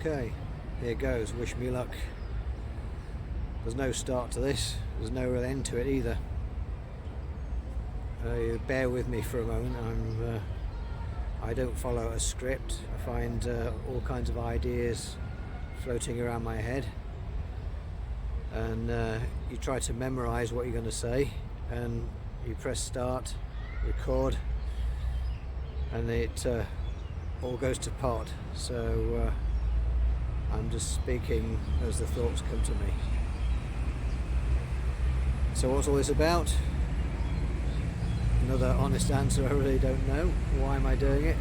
Okay, here goes, wish me luck. There's no start to this, there's no real end to it either. Bear with me for a moment. I don't follow a script. I find all kinds of ideas floating around my head, and you try to memorize what you're going to say, and you press start, record, and it all goes to pot. So I'm just speaking as the thoughts come to me. So what's all this about? Another honest answer, I really don't know. Why am I doing it?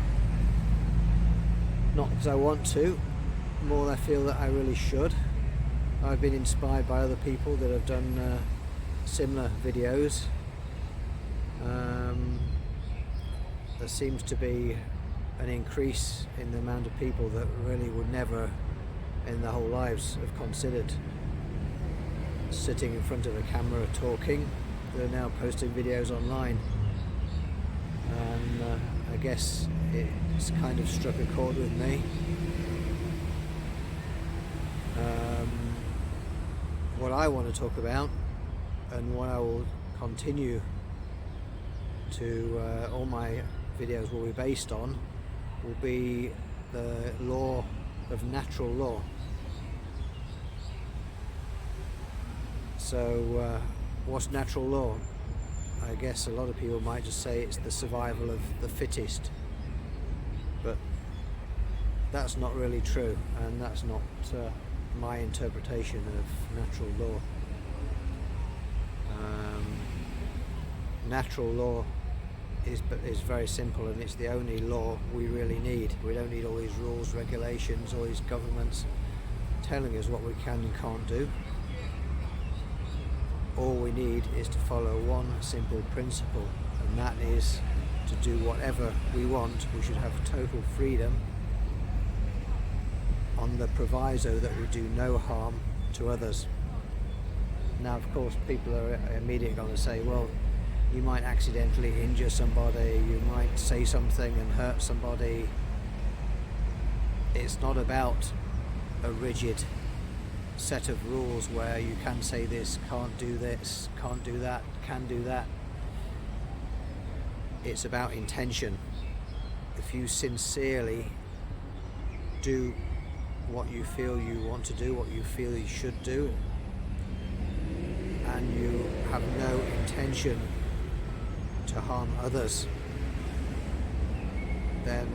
Not because I want to, more I feel that I really should. I've been inspired by other people that have done similar videos. There seems to be an increase in the amount of people that really would never in their whole lives have considered sitting in front of a camera talking. They're now posting videos online, and I guess it's kind of struck a chord with me. What I want to talk about, and what I will continue to, all my videos will be based on, will be the law of natural law. So what's natural law? I guess a lot of people might just say it's the survival of the fittest, but that's not really true, and that's not my interpretation of natural law. Natural law is very simple, and it's the only law we really need. We don't need all these rules, regulations, all these governments telling us what we can and can't do. All we need is to follow one simple principle, and that is to do whatever we want. We should have total freedom, on the proviso that we do no harm to others. Now, of course, people are immediately going to say, well, you might accidentally injure somebody, you might say something and hurt somebody. It's not about a rigid set of rules where you can say this, can't do this, can't do that, can do that. It's about intention. If you sincerely do what you feel you want to do, what you feel you should do, and you have no intention to harm others, then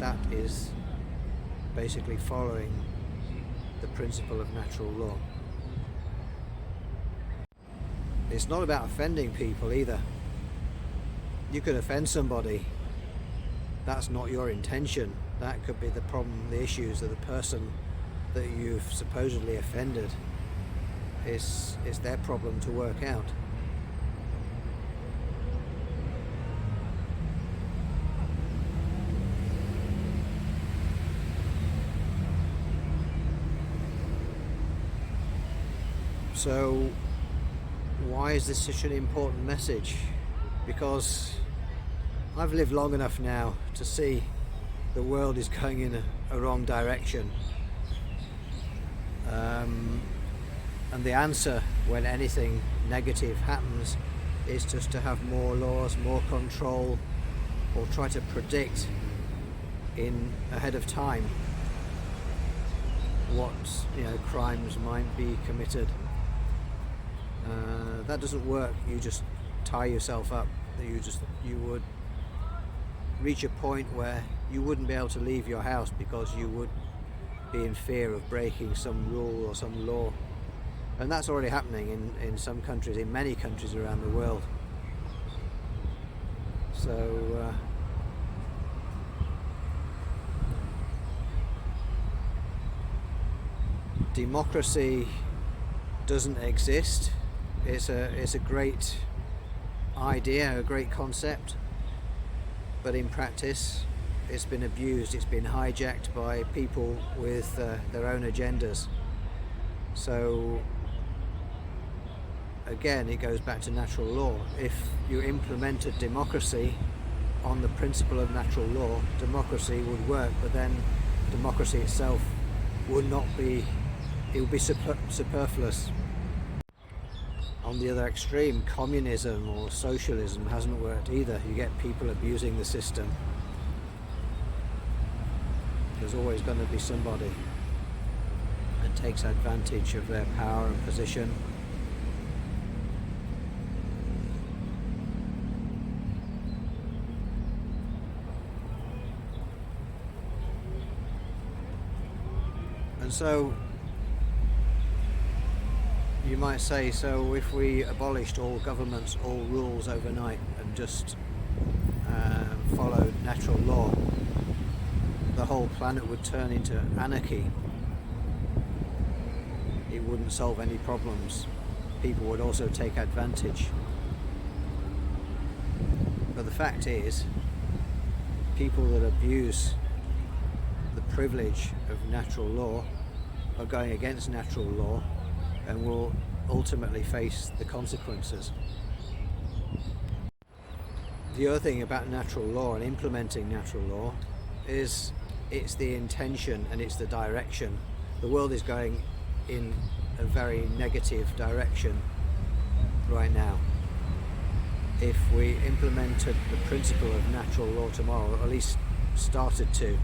that is basically following the principle of natural law. It's not about offending people either. You could offend somebody. That's not your intention. That could be the problem, the issues of the person that you've supposedly offended. It's their problem to work out. So why is this such an important message? Because I've lived long enough now to see the world is going in a wrong direction. And the answer when anything negative happens is just to have more laws, more control, or try to predict ahead of time what crimes might be committed. That doesn't work. You just tie yourself up. You would reach a point where you wouldn't be able to leave your house because you would be in fear of breaking some rule or some law. And that's already happening in some countries, in many countries around the world. So democracy doesn't exist. It's a great idea, a great concept, but in practice it's been abused, it's been hijacked by people with their own agendas. So again, it goes back to natural law. If you implemented democracy on the principle of natural law, democracy would work, but then democracy itself would not be, it would be superfluous. On the other extreme, communism or socialism hasn't worked either. You get people abusing the system. There's always going to be somebody that takes advantage of their power and position. And so you might say, so if we abolished all governments, all rules overnight and just followed natural law, the whole planet would turn into anarchy. It wouldn't solve any problems. People would also take advantage. But the fact is, people that abuse the privilege of natural law are going against natural law and will ultimately face the consequences. The other thing about natural law and implementing natural law is it's the intention and it's the direction. The world is going in a very negative direction right now. If we implemented the principle of natural law tomorrow, or at least started to,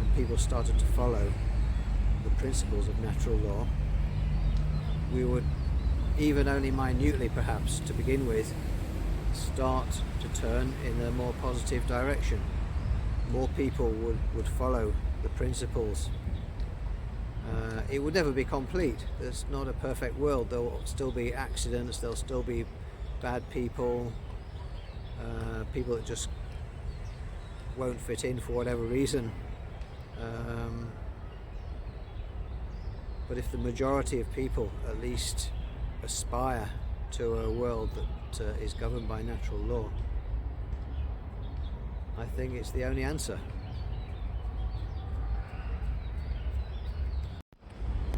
and people started to follow the principles of natural law, we would, even only minutely perhaps to begin with, start to turn in a more positive direction. More people would follow the principles. It would never be complete. There's not a perfect world. There'll still be accidents, there'll still be bad people, people that just won't fit in for whatever reason. But if the majority of people at least aspire to a world that is governed by natural law, I think it's the only answer.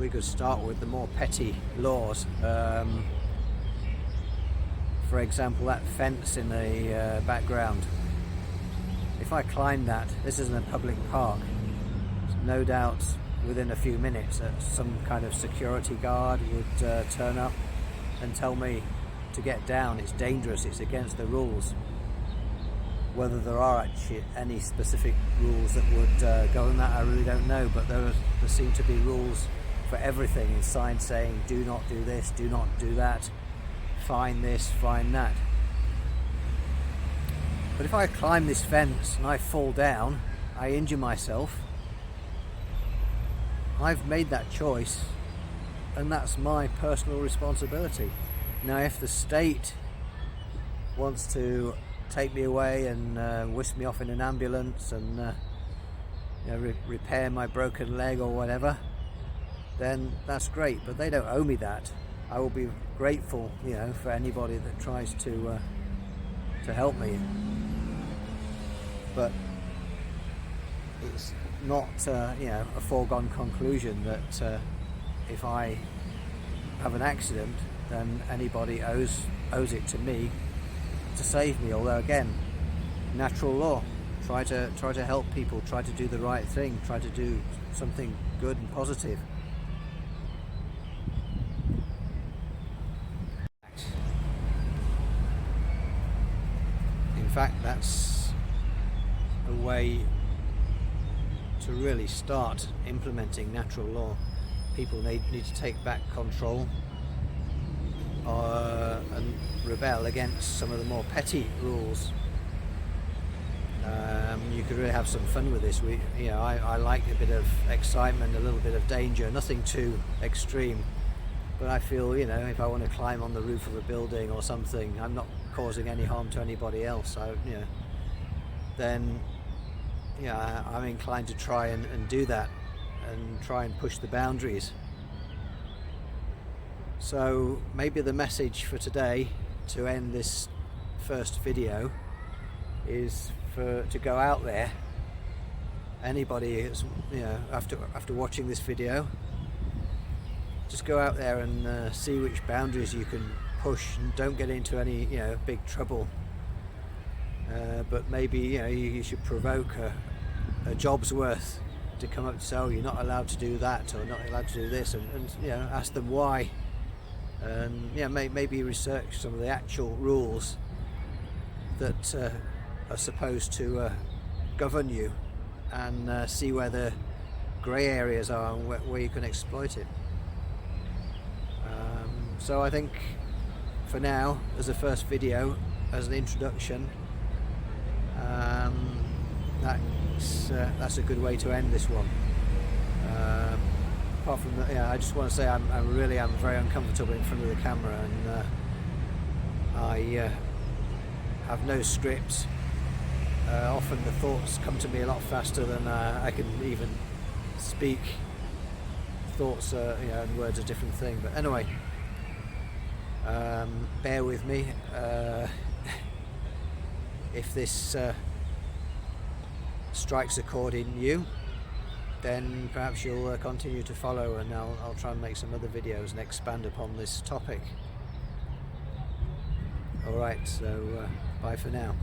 We could start with the more petty laws. For example, that fence in the background. If I climb that, this isn't a public park, no doubt within a few minutes some kind of security guard would turn up and tell me to get down, it's dangerous, it's against the rules. Whether there are actually any specific rules that would govern that, I really don't know, but there seem to be rules for everything, and signs saying do not do this, do not do that, fine this, fine that. But if I climb this fence and I fall down, I injure myself, I've made that choice and that's my personal responsibility. Now if the state wants to take me away and whisk me off in an ambulance and repair my broken leg or whatever, then that's great, but they don't owe me that. I will be grateful, for anybody that tries to help me. But it's not, a foregone conclusion that if I have an accident, then anybody owes it to me to save me. Although again, natural law. Try to help people. Try to do the right thing. Try to do something good and positive. In fact, that's a way to really start implementing natural law. People need to take back control and rebel against some of the more petty rules. You could really have some fun with this. I like a bit of excitement, a little bit of danger, nothing too extreme. But I feel, if I want to climb on the roof of a building or something, I'm not causing any harm to anybody else. Then I'm inclined to try and do that and try and push the boundaries. So maybe the message for today, to end this first video, is to go out there. Anybody is, after watching this video, just go out there and see which boundaries you can push, and don't get into any big trouble. But maybe you should provoke a job's worth to come up to say, oh, you're not allowed to do that, or not allowed to do this, and you know, ask them why, and yeah, maybe research some of the actual rules that are supposed to govern you, and see where the grey areas are and where you can exploit it. So I think for now, as a first video, as an introduction, that's a good way to end this one. Apart from that, yeah, I just want to say I'm very uncomfortable in front of the camera, and I have no script. Often the thoughts come to me a lot faster than I can even speak. Thoughts, you know, and words are a different thing. But anyway, bear with me. If this strikes a chord in you, then perhaps you'll continue to follow, and I'll try and make some other videos and expand upon this topic. Alright, so bye for now.